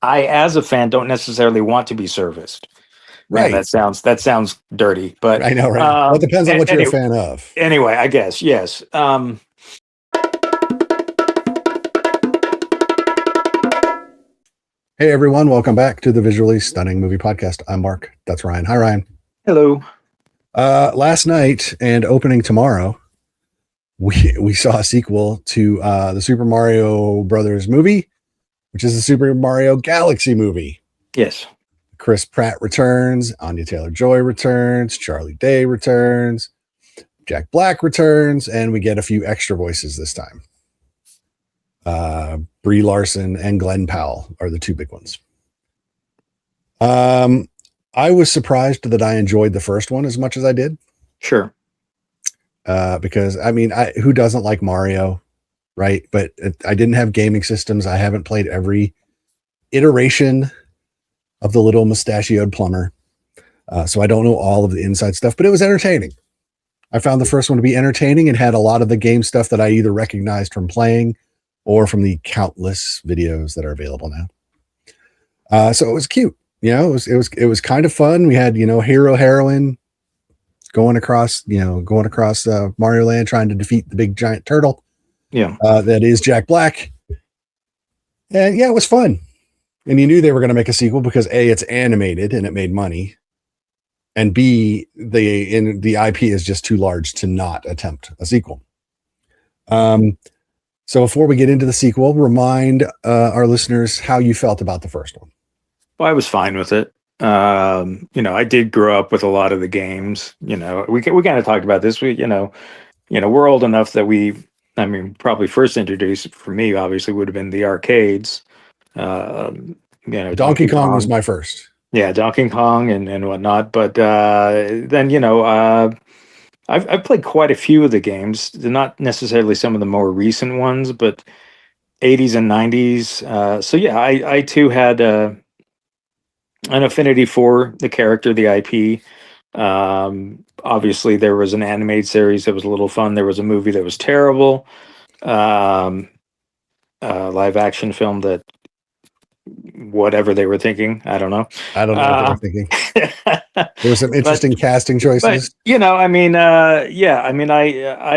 I, as a fan, don't necessarily want to be serviced. Man, Right. that sounds dirty, but I know, right? Well, it depends on what you're a fan of. anyway, I guess yes. Hey, everyone. Welcome back to the Visually Stunning Movie Podcast. I'm Mark. That's Ryan. Hi, Ryan. Hello. Last night and opening tomorrow, we saw a sequel to the Super Mario Brothers movie, which is the Super Mario Galaxy movie. Yes. Chris Pratt returns, Anya Taylor-Joy returns, Charlie Day returns, Jack Black returns, and we get a few extra voices this time. Brie Larson and Glenn Powell are the two big ones. I was surprised that I enjoyed the first one as much as I did. Sure. Because I mean, who doesn't like Mario, right? But I didn't have gaming systems. I haven't played every iteration of the little mustachioed plumber. So I don't know all of the inside stuff, but it was entertaining. I found the first one to be entertaining and had a lot of the game stuff that I either recognized from playing or from the countless videos that are available now. So it was cute. You know, it was kind of fun. We had, hero heroine going across Mario Land trying to defeat the big giant turtle. Yeah. That is Jack Black. And yeah, it was fun. And you knew they were going to make a sequel because A, it's animated and it made money. And B, the IP is just too large to not attempt a sequel. So before we get into the sequel, remind our listeners how you felt about the first one. Well, I was fine with it. I did grow up with a lot of the games. We kind of talked about this. We're old enough that probably first introduced for me, obviously, would have been the arcades. Donkey Kong was my first. Yeah, Donkey Kong and whatnot. But then, I've played quite a few of the games. They're not necessarily some of the more recent ones, but 80s and 90s. So yeah, I too had an affinity for the character, the IP. Obviously, there was an animated series that was a little fun. There was a movie that was terrible. Live action film that whatever they were thinking, I don't know. I don't know what they were thinking. There were some interesting casting choices. But, I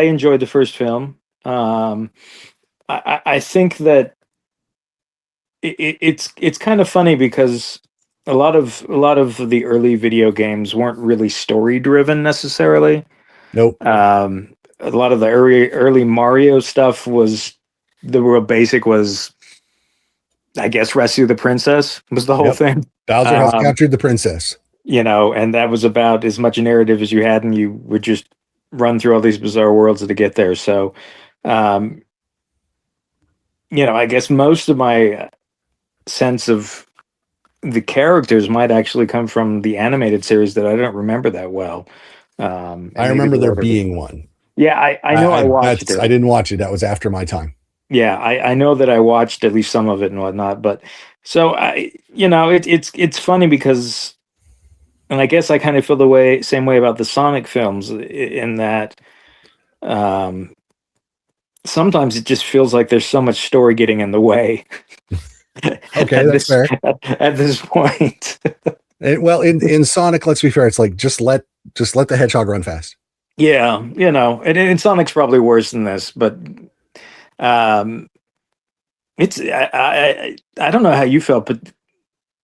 enjoyed the first film. I think that it's kind of funny because a lot of the early video games weren't really story driven necessarily. Nope. A lot of the early Mario stuff was the real basic was, I guess, rescue the princess was the whole thing. Bowser has captured the princess. And that was about as much narrative as you had, and you would just run through all these bizarre worlds to get there. So, I guess most of my sense of the characters might actually come from the animated series that I don't remember that well. I remember there being one. Yeah, I know I watched it. I didn't watch it. That was after my time. Yeah, I know that I watched at least some of it and whatnot. But so it's funny because, and I guess I kind of feel the same way about the Sonic films in that sometimes it just feels like there's so much story getting in the way. Okay, that's fair. At this point. Well, in Sonic, let's be fair. It's like just let the hedgehog run fast. Yeah, and Sonic's probably worse than this, but it's I don't know how you felt, but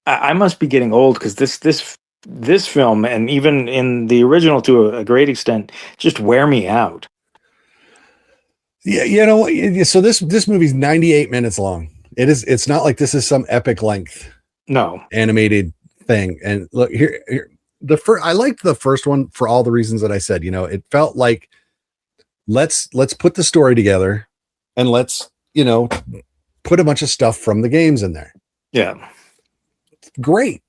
I must be getting old because this film and even in the original to a great extent just wear me out. Yeah, so this movie's 98 minutes long. It's not like this is some epic length animated thing. And look here I liked the first one for all the reasons that I said. It felt like let's put the story together and let's put a bunch of stuff from the games in there. Yeah, great.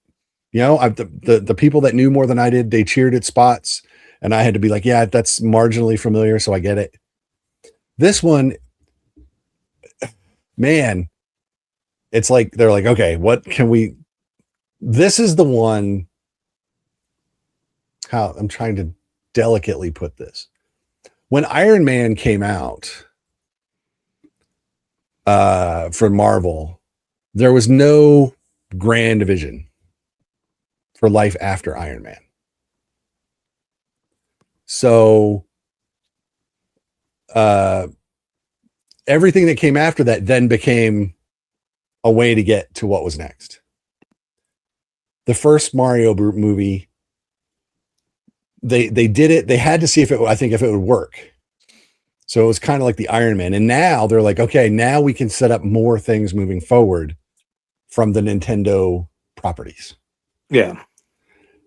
The people that knew more than I did, they cheered at spots, and I had to be like, yeah, that's marginally familiar, so I get it. This one, man, it's like they're like, okay, what can we? This is the one. How I'm trying to delicately put this. When Iron Man came out for Marvel, there was no grand vision for life after Iron Man. So everything that came after that then became a way to get to what was next. The first Mario movie, they did it. They had to see if it would work. So it was kind of like the Iron Man. And now they're like, okay, now we can set up more things moving forward from the Nintendo properties. Yeah.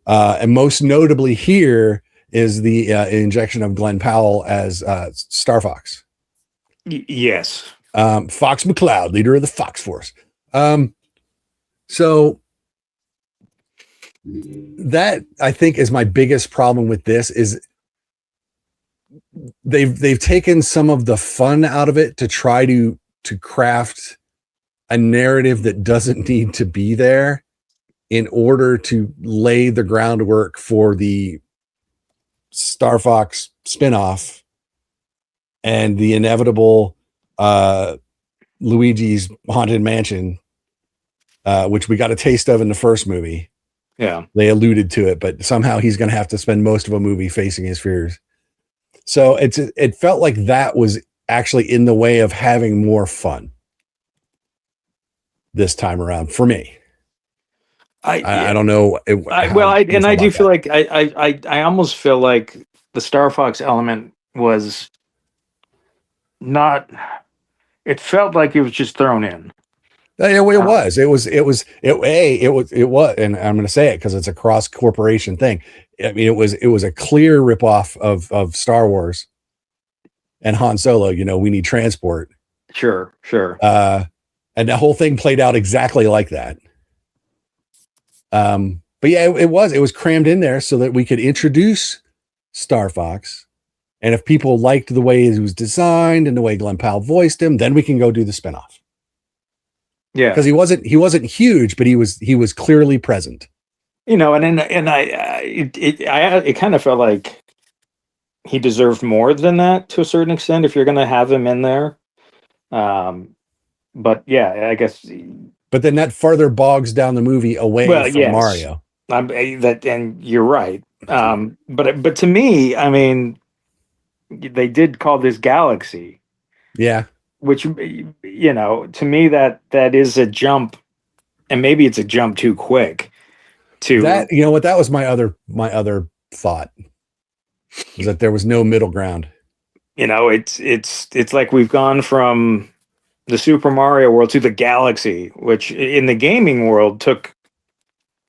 And most notably here is the injection of Glenn Powell as Star Fox. Yes. Fox McCloud, leader of the Fox Force. So that, I think, is my biggest problem with this is they've taken some of the fun out of it to try to craft a narrative that doesn't need to be there in order to lay the groundwork for the Star Fox spinoff and the inevitable Luigi's Haunted Mansion, which we got a taste of in the first movie. Yeah. They alluded to it, but somehow he's going to have to spend most of a movie facing his fears. So it felt like that was actually in the way of having more fun this time around for me. I don't know. I do feel like I almost feel like the Star Fox element was not. It felt like it was just thrown in. It was, and I'm going to say it because it's a cross corporation thing. I mean, it was a clear ripoff of Star Wars and Han Solo. You know, we need transport. Sure. And the whole thing played out exactly like that. But yeah, it was crammed in there so that we could introduce Star Fox. And if people liked the way it was designed and the way Glenn Powell voiced him, then we can go do the spinoff. Yeah, because he wasn't huge, but he was clearly present. You know, it kind of felt like he deserved more than that to a certain extent. If you're going to have him in there, but yeah, I guess. But then that further bogs down the movie away from Mario. And you're right. But to me, I mean, they did call this Galaxy. Yeah. Which, you know, to me that is a jump, and maybe it's a jump too quick. To that, you know what? That was my other thought, is that there was no middle ground. You know, it's like we've gone from the Super Mario world to the Galaxy, which in the gaming world took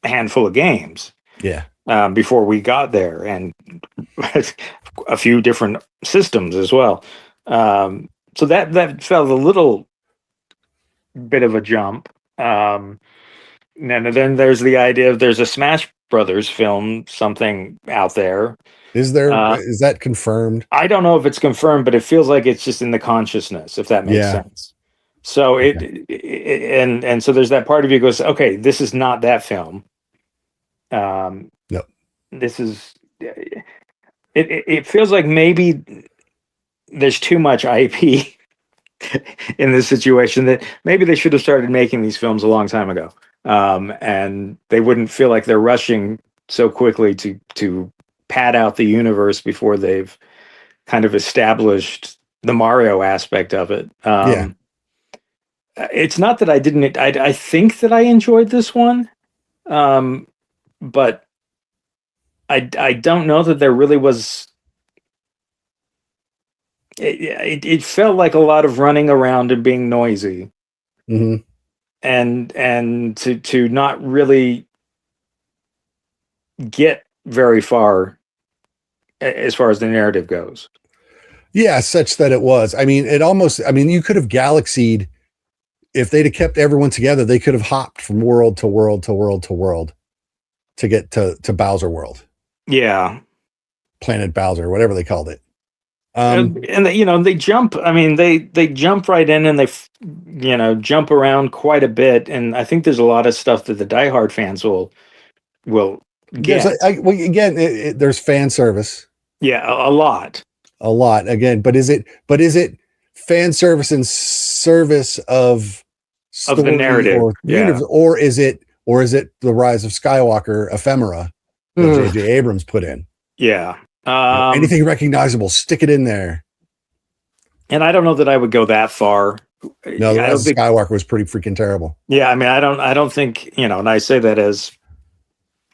a handful of games. Yeah. Before we got there, and a few different systems as well. So that felt a little bit of a jump. And then there's the idea of there's a Smash Brothers film, something out there. Is there? Is that confirmed? I don't know if it's confirmed, but it feels like it's just in the consciousness, if that makes sense. So and so there's that part of you goes, okay, this is not that film. No, this is. It feels like maybe there's too much IP in this situation, that maybe they should have started making these films a long time ago, and they wouldn't feel like they're rushing so quickly to pad out the universe before they've kind of established the Mario aspect of it. It's not that I didn't. I think that I enjoyed this one, but I don't know that there really was. It felt like a lot of running around and being noisy, mm-hmm. and to not really get very far as the narrative goes. Yeah, such that it was. I mean, you could have galaxied if they'd have kept everyone together. They could have hopped from world to world to world to world to get to Bowser World. Yeah, Planet Bowser, whatever they called it. And they jump. I mean, they jump right in, and they jump around quite a bit. And I think there's a lot of stuff that the diehard fans will get. There's fan service. Yeah, a lot again. But is it fan service in service of the narrative, or is it or is it the Rise of Skywalker ephemera that Ugh, J.J. Abrams put in? yeah. Anything recognizable, stick it in there. And I don't know that I would go that far. No, the I don't Rise of think. Skywalker was pretty freaking terrible. Yeah, I mean, I don't think, and I say that as,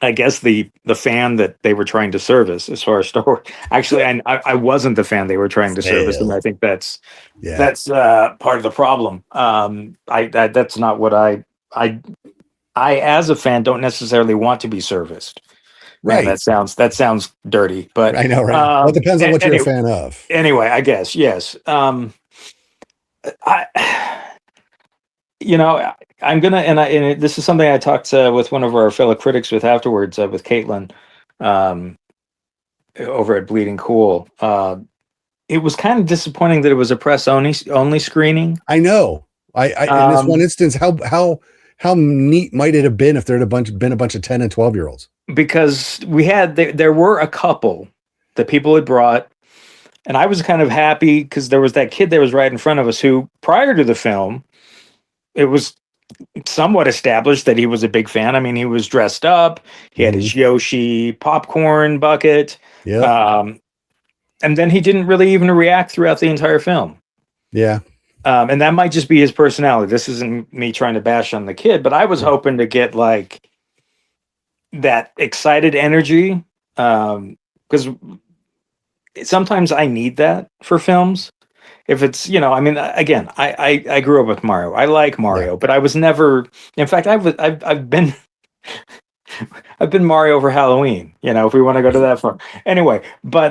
I guess, the fan that they were trying to service as far as Star Wars. Actually, I wasn't the fan they were trying to service, and I Fail. think that's Yeah. part of the problem. That's not what I as a fan don't necessarily want to be serviced. Man, Right. that sounds dirty, but I know, right? Well, it depends on what you're a anyway, fan of. I guess yes. I I'm gonna, this is something I talked with one of our fellow critics with afterwards, with Caitlin, um, over at Bleeding Cool. It was kind of disappointing that it was a press only screening. I know. I in this one Um, instance, how neat might it have been if there had been a bunch of 10 and 12-year-olds? because there were a couple that people had brought, and I was kind of happy because there was that kid that was right in front of us who, prior to the film, it was somewhat established that he was a big fan. I mean, he was dressed up. He had his Yoshi popcorn bucket. Yep. Um, and then he didn't really even react throughout the entire film. Yeah. And that might just be his personality. This isn't me trying to bash on the kid, but I was hoping to get like that excited energy. Because sometimes I need that for films. If it's, I mean, again, I grew up with Mario. I like Mario, but I was never, in fact, I've been, I've been Mario for Halloween, if we want to go to that far. Anyway, but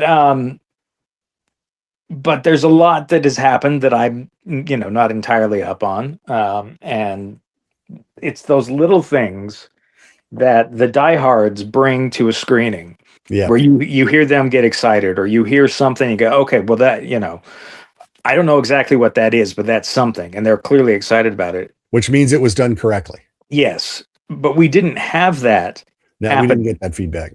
there's a lot that has happened that I'm, not entirely up on. And it's those little things that the diehards bring to a screening, where you hear them get excited, or you hear something, you go, okay, well, that, I don't know exactly what that is, but that's something, and they're clearly excited about it. Which means it was done correctly. Yes, but we didn't have that. No, we didn't get that feedback.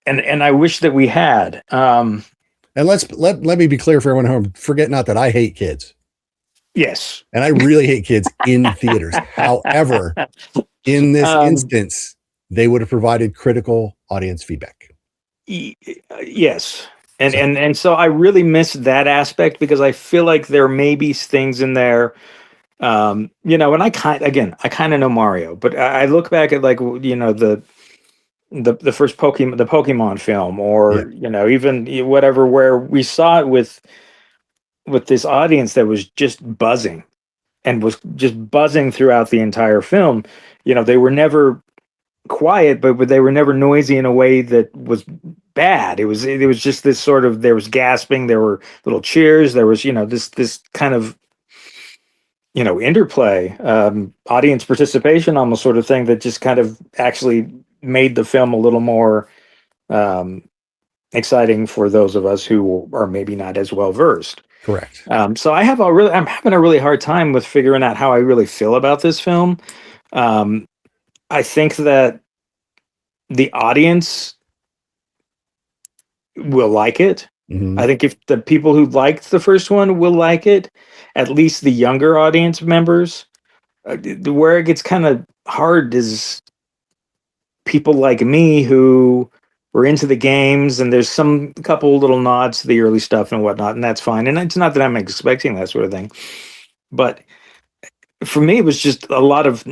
And I wish that we had. And let me be clear for everyone at home. Forget not that I hate kids. Yes. And I really hate kids in theaters. However, in this instance, they would have provided critical audience feedback. Yes. And so I really miss that aspect, because I feel like there may be things in there, and I kind of know Mario, but I look back at, like, the first Pokemon film, or, even whatever, where we saw it with this audience that was just buzzing, and was just buzzing throughout the entire film. They were never quiet, but they were never noisy in a way that was bad. It was just this sort of, there was gasping, there were little cheers, there was, this kind of, interplay, audience participation, almost, sort of thing, that just kind of actually made the film a little more exciting for those of us who are maybe not as well versed. Correct. So I'm having a really hard time with figuring out how I really feel about this film. I think that the audience will like it. Mm-hmm. I think if the people who liked the first one will like it, at least the younger audience members. Where it gets kind of hard is people like me who were into the games, and there's some couple little nods to the early stuff and whatnot, and that's fine. And it's not that I'm expecting that sort of thing, but for me, it was just a lot of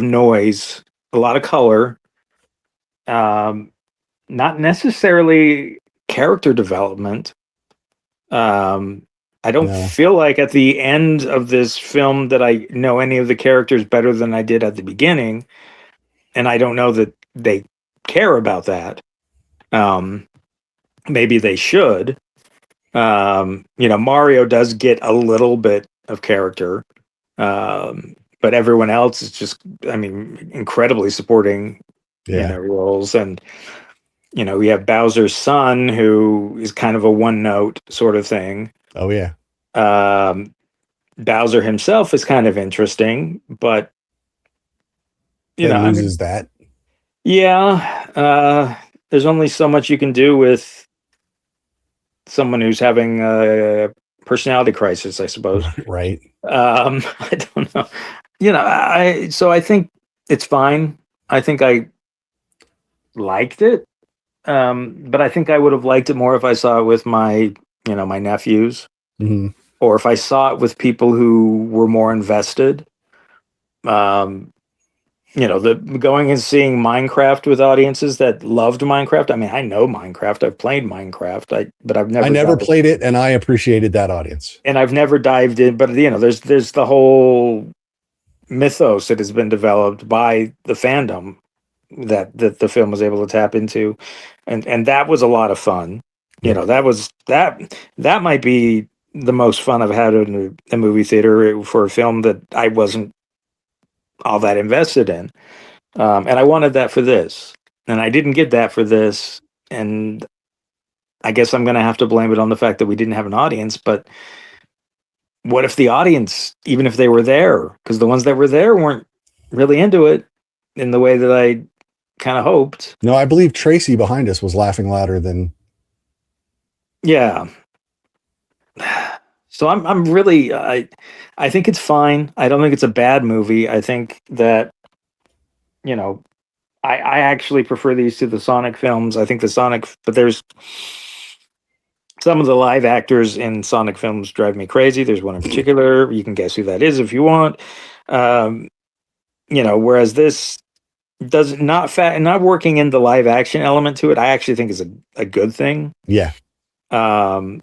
noise, a lot of color, not necessarily character development. I don't feel like at the end of this film that I know any of the characters better than I did at the beginning, and I don't know that they care about that. Maybe they should. Mario does get a little bit of character, but everyone else is just, I mean, incredibly supporting, roles. And we have Bowser's son, who is kind of a one note sort of thing. Oh yeah. Bowser himself is kind of interesting, but loses that. Yeah. There's only so much you can do with someone who's having a personality crisis, I suppose. Right. I don't know. So I think It's fine. I think I liked it, but I think I would have liked it more if I saw it with my nephews, Mhm. or if I saw it with people who were more invested. Um, the going and seeing Minecraft with audiences that loved Minecraft. I mean, I know Minecraft. I've played Minecraft. But I've I never never dived, played it, and I appreciated that audience. and I've never dived in. But there's the whole mythos that has been developed by the fandom that the film was able to tap into, and that was a lot of fun. Yep. That might be the most fun I've had in a movie theater for a film that I wasn't all that invested in. And I wanted that for this, and I didn't get that for this. And I guess I'm going to have to blame it on the fact that we didn't have an audience. But what if the audience, even if they were there, because the ones that were there weren't really into it in the way that I kind of hoped. No, I believe Tracy behind us was laughing louder than. Yeah. So I'm really I think it's fine. I don't think it's a bad movie. I think that you know I actually prefer these to the Sonic films. I think the Sonic, but there's some of the live actors in Sonic films drive me crazy. There's one in particular. You can guess who that is if you want. Um, whereas this does not working in the live action element to it. I actually think is a good thing. Yeah. Um,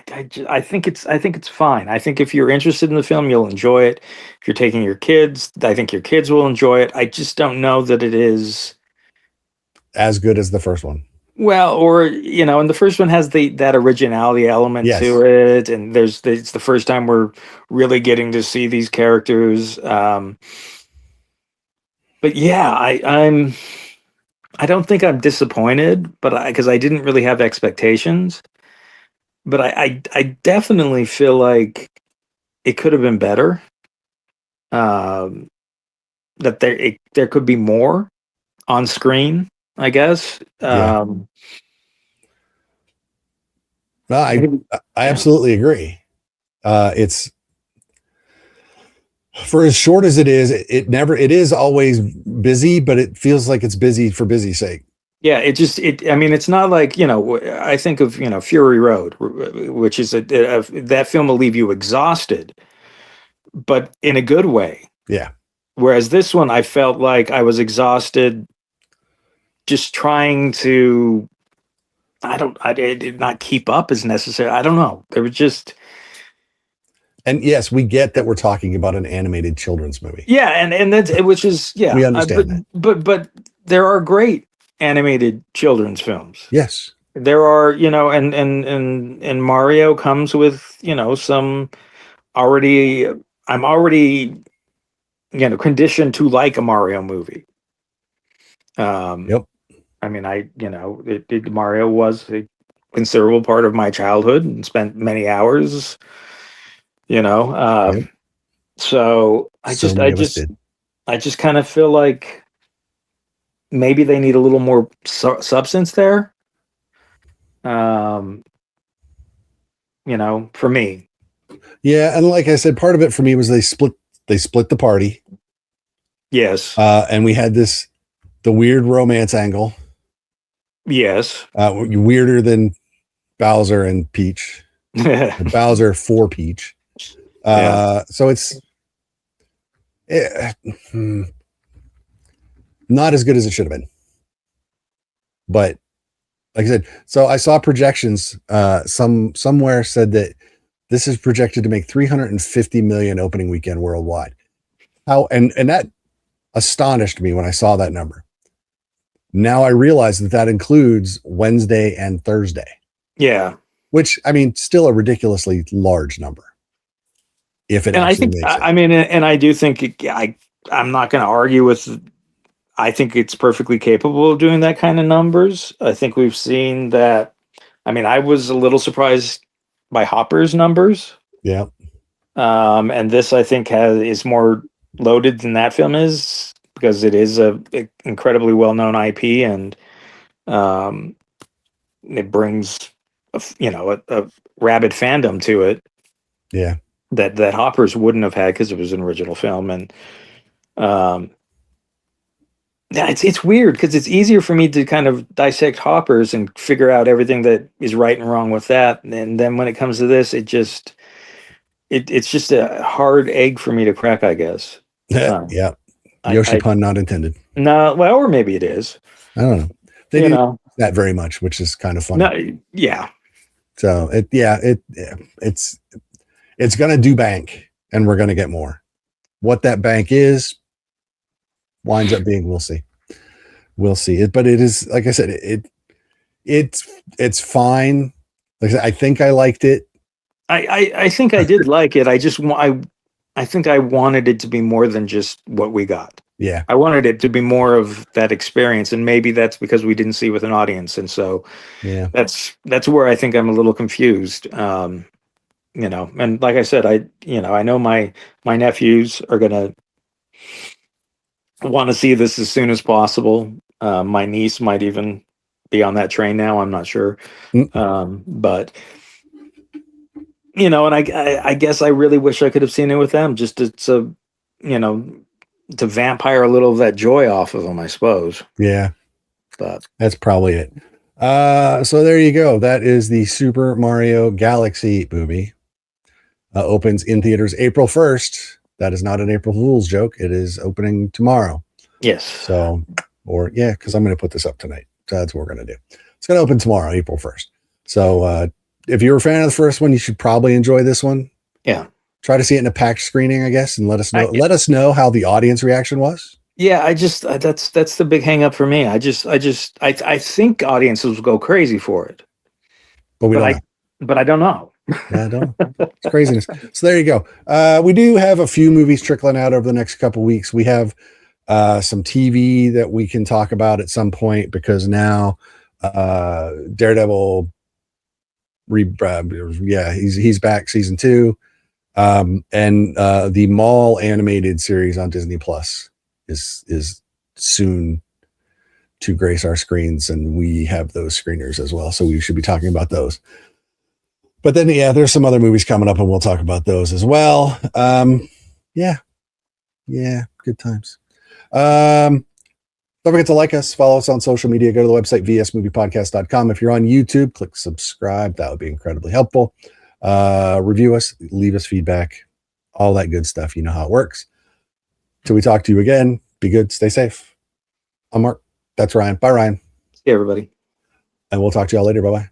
I think it's fine. I think if you're interested in the film, you'll enjoy it. If you're taking your kids, I think your kids will enjoy it. I just don't know that it is As good as the first one. well, or and the first one has that originality element Yes. to it, and it's the first time we're really getting to see these characters. But yeah, I don't think I'm disappointed, but because I didn't really have expectations, but I definitely feel like it could have been better. Um, that there could be more on screen, I guess. Yeah. No, I Yeah, absolutely agree. It's for as short as it is, it is always busy, but it feels like it's busy for busy's sake. yeah. I mean, it's not like I think of Fury Road, which is that film will leave you exhausted, but in a good way. Yeah. Whereas this one, I felt like I was exhausted just trying to. I did not keep up as necessary. I don't know. There was just And yes, we get that we're talking about an animated children's movie. yeah, and that's which is We yeah. But understand that. but there are great animated children's films. Yes. There are and Mario comes with some already. I'm already conditioned to like a Mario movie. Um, Yep. I mean, Mario was a considerable part of my childhood and spent many hours. You know, Yep. so So many of us did. I just kind of feel like maybe they need a little more substance there. Um, for me. Yeah, and like I said, part of it for me was they split the party. Yes. And we had the weird romance angle. Yes. Weirder than Bowser and Peach. Bowser for Peach. Yeah. So not as good as it should have been. But like I said, so I saw projections. Somewhere said that this is projected to make 350 million opening weekend worldwide. How and that astonished me when I saw that number. Now I realize that includes Wednesday and Thursday. Yeah. Which I mean, still a ridiculously large number. If it And I actually think, makes it. I mean, and I do think I'm not going to argue with. I think it's perfectly capable of doing that kind of numbers. I think we've seen that. I mean, I was a little surprised by Hopper's numbers. Yeah. And this I think is more loaded than that film is because it is a incredibly well known IP and um, it brings a rabid fandom to it Yeah. that Hoppers wouldn't have had because it was an original film. And Um, yeah, it's weird because it's easier for me to kind of dissect hoppers and figure out everything that is right and wrong with that. And then when it comes to this, it's just a hard egg for me to crack, I guess. Um, Yeah. Yoshi I pun not intended. no, well, or maybe it is. I don't know. They You do know, that very much, which is kind of funny. no, yeah, So it's going to do bank, and we're going to get more. What that bank is winds up being, we'll see. We'll see it, but it is, like I said, it's fine. Like I said, I think I liked it. I think I did like it. I think I wanted it to be more than just what we got. Yeah. I wanted it to be more of that experience, and maybe that's because we didn't see with an audience, and so Yeah. that's where I think I'm a little confused. And like I said, I know my nephews are gonna want to see this as soon as possible. My niece might even be on that train now. I'm not sure, but and I guess I really wish I could have seen it with them, just to you know to vampire a little of that joy off of them, I suppose. Yeah. But That's probably it. So there you go. That is the Super Mario Galaxy movie. Opens in theaters April 1st. That is not an April Fool's joke. It is opening tomorrow. yes, So, because I'm going to put this up tonight. So that's what we're going to do. It's going to open tomorrow, April 1st. So if you're a fan of the first one, you should probably enjoy this one. yeah, Try to see it in a packed screening, I guess, and let us know. Let us know how the audience reaction was. yeah. I just that's the big hang up for me. I think audiences will go crazy for it, But we but don't know. but I don't know. Yeah, I don't know. It's craziness. So there you go. We do have a few movies trickling out over the next couple weeks. We have some TV that we can talk about at some point because now Daredevil, he's back season 2, and the Mall animated series on Disney Plus is soon to grace our screens, and we have those screeners as well. So we should be talking about those. But then, there's some other movies coming up, and we'll talk about those as well. Yeah, good times. Don't forget to like us, follow us on social media, go to the website, vsmoviepodcast.com. If you're on YouTube, click subscribe. That would be incredibly helpful. Review us, leave us feedback, all that good stuff. You know how it works. Till we talk to you again, be good, stay safe. I'm Mark. That's Ryan. Bye, Ryan. See everybody. And we'll talk to y'all later. Bye-bye.